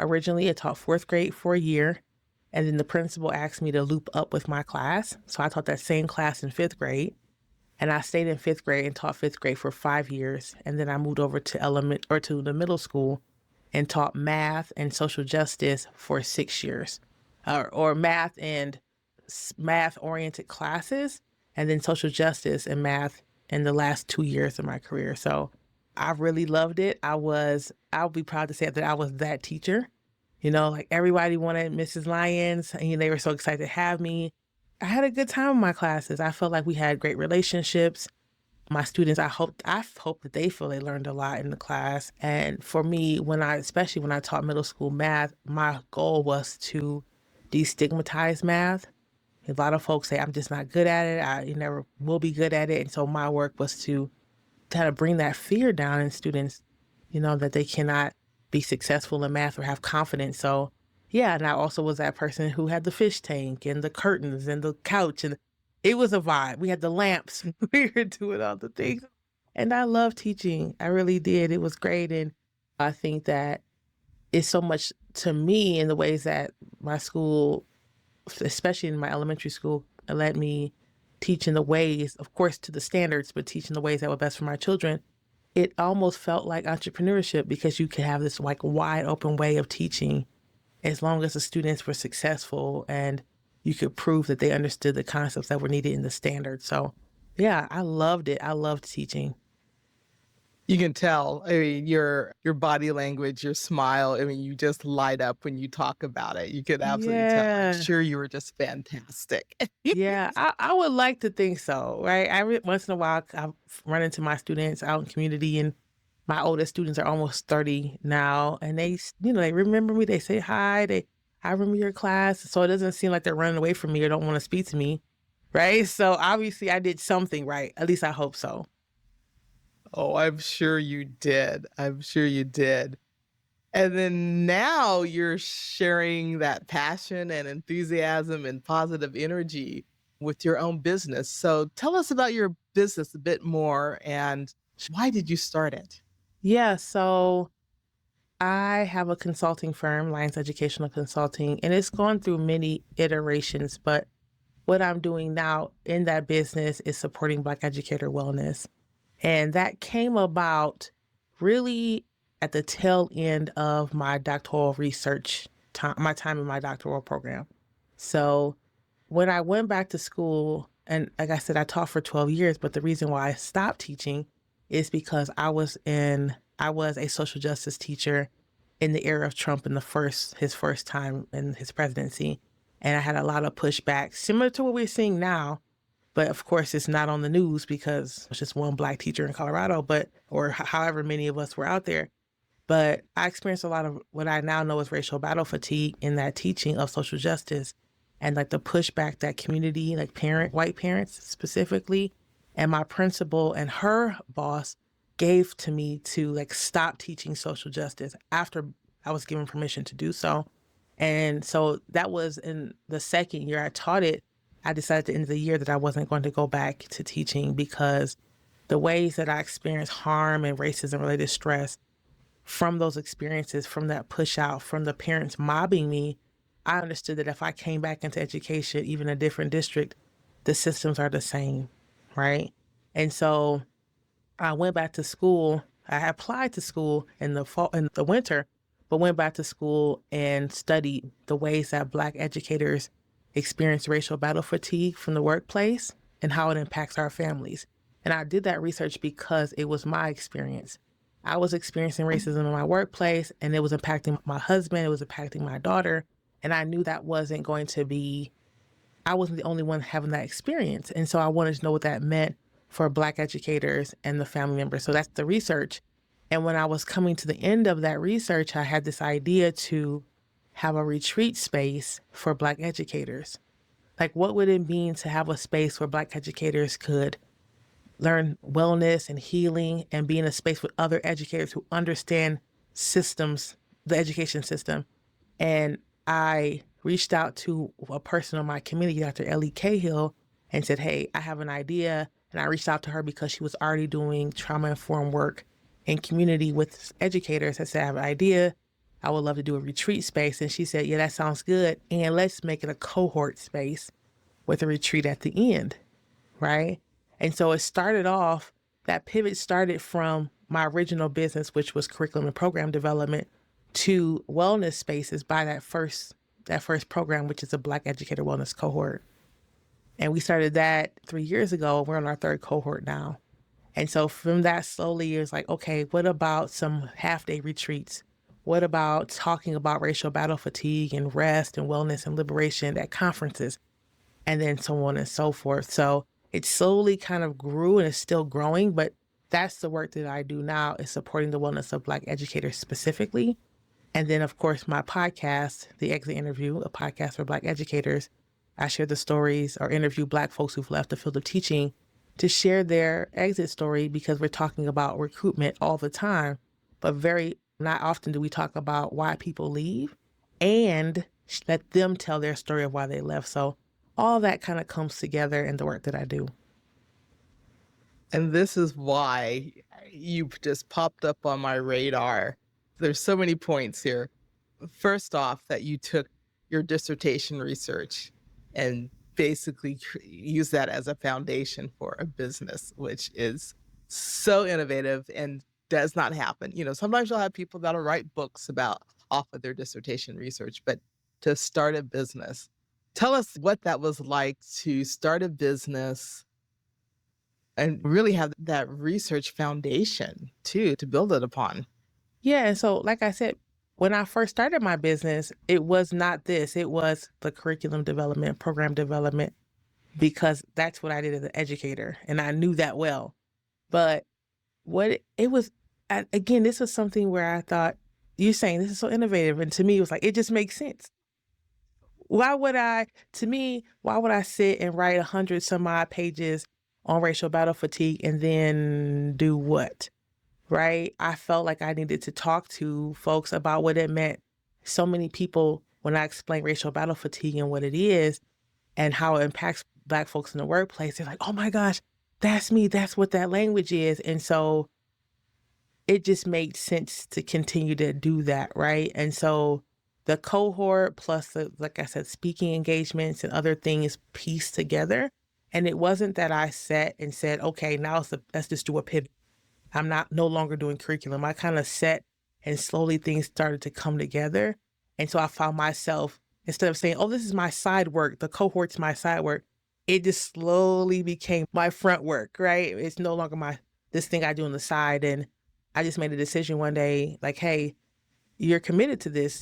Originally, I taught fourth grade for a year, and then the principal asked me to loop up with my class. So I taught that same class in fifth grade, and I stayed in fifth grade and taught fifth grade for 5 years. And then I moved over to the middle school and taught math and social justice for 6 years, or math and math oriented classes, and then social justice and math in the last 2 years of my career. So I really loved it. I'll be proud to say that I was that teacher. Like everybody wanted Mrs. Lyons, and they were so excited to have me. I had a good time in my classes. I felt like we had great relationships. My students, I hope that they feel they learned a lot in the class. And for me, especially when I taught middle school math, my goal was to destigmatize math. A lot of folks say I'm just not good at it. I never will be good at it. And so my work was to kind of bring that fear down in students, that they cannot be successful in math or have confidence. So yeah, and I also was that person who had the fish tank and the curtains and the couch, and it was a vibe. We had the lamps. We were doing all the things. And I love teaching. I really did. It was great. And I think that it's so much to me in the ways that my school, especially in my elementary school, let me teach in the ways, of course, to the standards, but teach in the ways that were best for my children. It almost felt like entrepreneurship because you could have this like wide open way of teaching as long as the students were successful and you could prove that they understood the concepts that were needed in the standards. So yeah, I loved it. I loved teaching. You can tell, I mean, your body language, your smile, I mean, you just light up when you talk about it. You could absolutely tell. I'm Yeah. sure you were just fantastic. Yeah, I would like to think so, right? Once in a while, I run into my students out in community, and my oldest students are almost 30 now, and they remember me. They say hi. I remember your class, so it doesn't seem like they're running away from me or don't want to speak to me, right? So obviously, I did something right. At least I hope so. Oh, I'm sure you did. I'm sure you did. And then now you're sharing that passion and enthusiasm and positive energy with your own business. So tell us about your business a bit more and why did you start it? Yeah, so I have a consulting firm, Lions Educational Consulting, and it's gone through many iterations. But what I'm doing now in that business is supporting Black educator wellness. And that came about really at the tail end of my doctoral research time, my time in my doctoral program. So when I went back to school, and like I said, I taught for 12 years, but the reason why I stopped teaching is because I was a social justice teacher in the era of Trump in his first time in his presidency. And I had a lot of pushback, similar to what we're seeing now. But of course, it's not on the news because it's just one Black teacher in Colorado, or however many of us were out there. But I experienced a lot of what I now know is racial battle fatigue in that teaching of social justice, and like the pushback that community, like white parents specifically, and my principal and her boss gave to me to like stop teaching social justice after I was given permission to do so. And so that was in the second year I taught it. I decided at the end of the year that I wasn't going to go back to teaching because the ways that I experienced harm and racism related stress from those experiences, from that push out, from the parents mobbing me, I understood that if I came back into education, even a different district, the systems are the same, right? And so I went back to school. I applied to school in the winter, but went back to school and studied the ways that Black educators experience racial battle fatigue from the workplace and how it impacts our families. And I did that research because it was my experience. I was experiencing racism in my workplace, and it was impacting my husband, it was impacting my daughter, and I knew that I wasn't the only one having that experience. And so I wanted to know what that meant for Black educators and the family members. So that's the research. And when I was coming to the end of that research, I had this idea to have a retreat space for Black educators. Like, what would it mean to have a space where Black educators could learn wellness and healing and be in a space with other educators who understand systems, the education system? And I reached out to a person on my committee, Dr. Ellie Cahill, and said, hey, I have an idea. And I reached out to her because she was already doing trauma-informed work in community with educators. I said, I have an idea. I would love to do a retreat space. And she said, yeah, that sounds good. And let's make it a cohort space with a retreat at the end. Right. And so it started off, that pivot started from my original business, which was curriculum and program development, to wellness spaces by that first program, which is a Black Educator Wellness cohort. And we started that 3 years ago. We're on our third cohort now. And so from that, slowly, it was like, okay, what about some half-day retreats? What about talking about racial battle fatigue and rest and wellness and liberation at conferences? And then so on and so forth. So it slowly kind of grew and is still growing, but that's the work that I do now, is supporting the wellness of Black educators specifically. And then, of course, my podcast, The Exit Interview, a podcast for Black educators. I share the stories or interview Black folks who've left the field of teaching to share their exit story, because we're talking about recruitment all the time, but very not often do we talk about why people leave and let them tell their story of why they left. So all that kind of comes together in the work that I do. And this is why you just popped up on my radar. There's so many points here. First off, that you took your dissertation research and basically use that as a foundation for a business, which is so innovative and does not happen. Sometimes you'll have people that'll write books about off of their dissertation research, but to start a business, tell us what that was like to start a business and really have that research foundation too to build it upon. Yeah. And so, like I said, when I first started my business, it was not this, it was the curriculum development, program development, because that's what I did as an educator. And I knew that well. But it was, again, this was something where I thought, you're saying this is so innovative. And to me, it was like, it just makes sense. Why would I sit and write 100 some odd pages on racial battle fatigue and then do what? Right? I felt like I needed to talk to folks about what it meant. So many people, when I explain racial battle fatigue and what it is and how it impacts Black folks in the workplace, they're like, oh my gosh, that's me. That's what that language is. And so it just made sense to continue to do that, right? And so the cohort plus like I said, speaking engagements and other things pieced together. And it wasn't that I sat and said, okay, let's just do a pivot. I'm no longer doing curriculum. I kind of set, and slowly things started to come together. And so I found myself, instead of saying, oh, this is my side work, the cohort's my side work, it just slowly became my front work, right? It's no longer this thing I do on the side. And I just made a decision one day, like, hey, you're committed to this.